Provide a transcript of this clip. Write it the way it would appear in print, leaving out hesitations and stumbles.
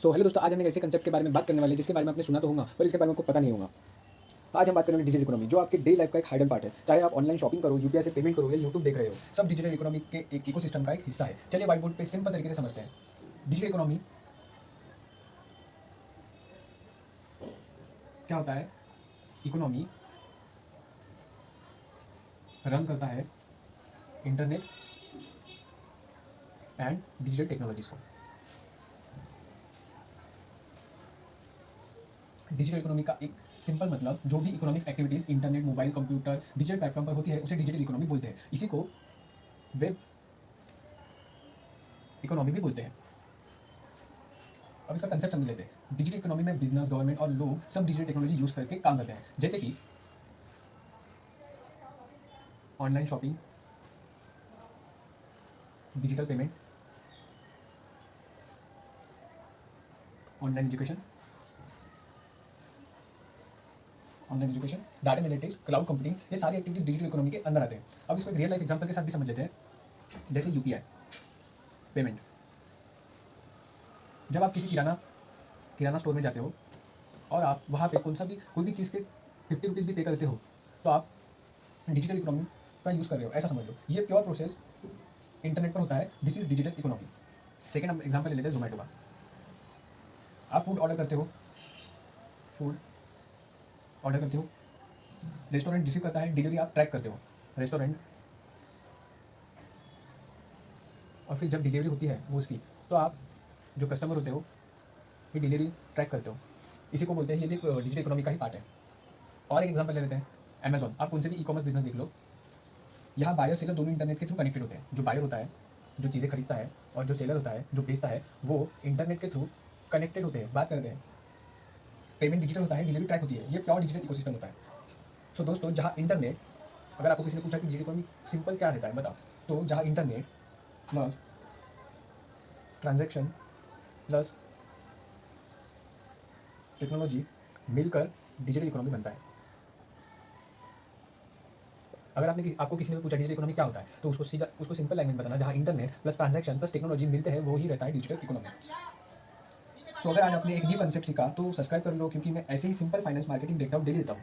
So hello दोस्तों, आज हम एक ऐसे कंसेप्ट के बारे में बात करने वाले हैं जिसके बारे में आपने सुना तो होगा पर इसके बारे में आपको पता नहीं होगा। आज हम बात करेंगे डिजिटल इकोनॉमी, जो आपके डेली लाइफ का एक हाइडन पार्ट है। चाहे आप ऑनलाइन शॉपिंग करो, यूपीआई से पेमेंट करो या यूट्यूब देख रहे हो, सब डिजिटल इकोनॉमी के एक इकोसिस्टम का एक हिस्सा है। चलिए व्हाइट बोर्ड पे सिंपल तरीके से समझते हैं। डिजिटल इकोनॉमी क्या होता है? इकोनॉमी रन करता है इंटरनेट एंड डिजिटल टेक्नोलॉजीज को। डिजिटल इकोनॉमी का एक सिंपल मतलब, जो भी economic activities internet, mobile, computer, digital platform पर होती है उसे डिजिटल इकोनॉमी बोलते हैं। इसी को वेब इकोनॉमी भी बोलते हैं। अब इसका कंसेप्ट समझ लेते हैं। डिजिटल इकोनॉमी में बिजनेस, गवर्नमेंट और लोग सब डिजिटल टेक्नोलॉजी यूज करके काम करते हैं, जैसे कि online shopping, digital payment, online education, data analytics, cloud computing, ये सारी एक्टिविटीज डिजिटल इकोनॉमी के अंदर आते हैं। अब इसको एक रियल लाइफ एग्जांपल के साथ भी समझ लेते हैं, जैसे यूपीआई पेमेंट। जब आप किसी किराना स्टोर में जाते हो और आप वहाँ पे कोई भी चीज़ के 50 रुपीज़ भी पे करते हो, तो आप डिजिटल इकोनॉमी का यूज़ कर रहे हो, ऐसा समझ लो। ये प्योर प्रोसेस इंटरनेट पर होता है। This is digital economy. Second हम एग्जाम्पल ले लेते हैं जोमेटो का। आप फूड ऑर्डर करते हो, रेस्टोरेंट रिसीव करता है, डिलीवरी आप ट्रैक करते हो रेस्टोरेंट, और फिर जब डिलीवरी होती है वो उसकी, तो आप जो कस्टमर होते हो ये डिलीवरी ट्रैक करते हो। इसी को बोलते हैं, ये भी एक डिजिटल इकोनॉमी का ही पार्ट है। और एक एग्जांपल ले लेते हैं, अमेजॉन। आप कौन से भी ई कॉमर्स बिजनेस देख लो, यहाँ बायर सेलर दोनों इंटरनेट के थ्रू कनेक्टेड होते हैं। जो बायर होता है, जो चीज़ें खरीदता है, और जो सेलर होता है, जो बेचता है, वो इंटरनेट के थ्रू कनेक्टेड होते हैं, बात करते हैं। पेमेंट डिजिटल होता है, डिलीवरी ट्रैक होती है। ये प्योर डिजिटल इकोसिस्टम होता है। सो दोस्तों, जहाँ इंटरनेट, अगर आपको किसी ने पूछा कि डिजिटल इकोनॉमी सिंपल क्या रहता है बताओ, तो जहाँ internet plus transaction plus technology मिलकर डिजिटल इकोनॉमी बनता है। अगर आपको किसी ने पूछा डिजिटल इकोनॉमी क्या होता है, तो उसको सिंपल लैंग्वेज बताना, जहाँ internet plus transaction plus technology मिलते हैं, वो ही रहता है डिजिटल इकोनॉमी। सो अगर आज आपने एक न्यू कंसेप्ट सीखा तो सब्सक्राइब कर लो, क्योंकि मैं ऐसे ही simple finance marketing breakdown daily देता हूँ।